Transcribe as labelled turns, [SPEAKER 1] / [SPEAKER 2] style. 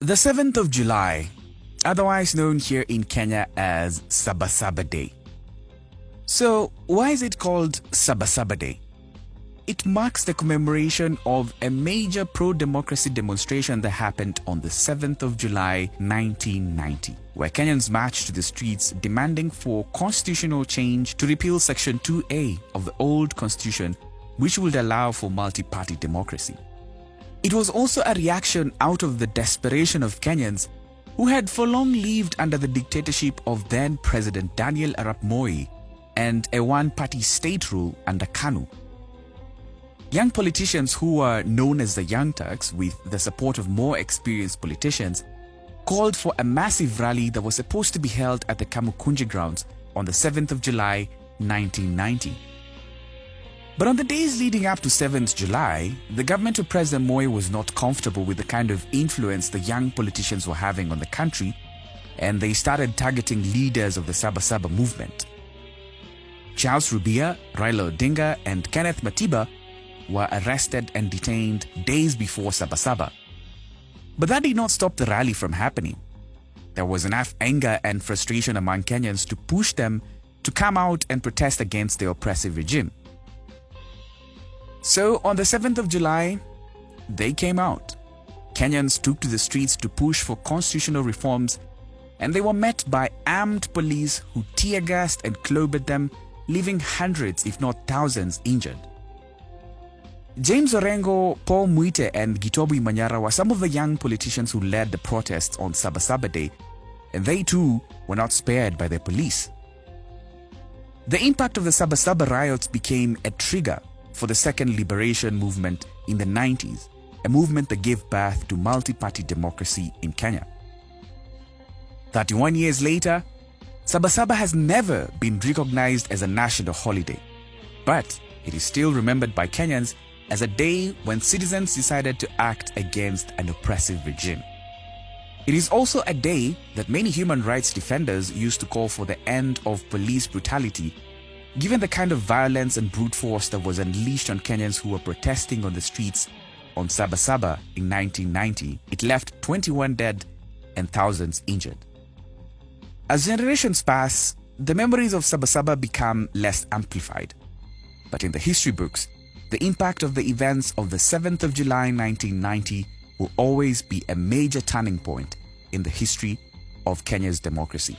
[SPEAKER 1] The 7th of July, otherwise known here in Kenya as Saba Day. So, why is it called Saba Day? It marks the commemoration of a major pro-democracy demonstration that happened on the 7th of July 1990, where Kenyans marched to the streets demanding for constitutional change to repeal Section 2A of the old constitution, which would allow for multi-party democracy. It was also a reaction out of the desperation of Kenyans who had for long lived under the dictatorship of then President Daniel Arap Moi and a one-party state rule under KANU. Young politicians who were known as the Young Turks, with the support of more experienced politicians, called for a massive rally that was supposed to be held at the Kamukunji grounds on the 7th of July 1990. But on the days leading up to 7th July, the government of President Moi was not comfortable with the kind of influence the young politicians were having on the country, and they started targeting leaders of the Saba movement. Charles Rubia, Raila Odinga, and Kenneth Matiba were arrested and detained days before Saba. But that did not stop the rally from happening. There was enough anger and frustration among Kenyans to push them to come out and protest against the oppressive regime. So on the 7th of July, they came out. Kenyans took to the streets to push for constitutional reforms, and they were met by armed police who tear-gassed and clobbered them, leaving hundreds, if not thousands, injured. James Orengo, Paul Muite, and Gitobu Manyara were some of the young politicians who led the protests on Saba Day, and they too were not spared by the police. The impact of the Saba riots became a trigger for the second liberation movement in the 90s, a movement that gave birth to multi-party democracy in Kenya. 31 years later, Saba has never been recognized as a national holiday, but it is still remembered by Kenyans as a day when citizens decided to act against an oppressive regime. It is also a day that many human rights defenders used to call for the end of police brutality. Given the kind of violence and brute force that was unleashed on Kenyans who were protesting on the streets on Saba in 1990, it left 21 dead and thousands injured. As generations pass, the memories of Saba become less amplified. But in the history books, the impact of the events of the 7th of July 1990 will always be a major turning point in the history of Kenya's democracy.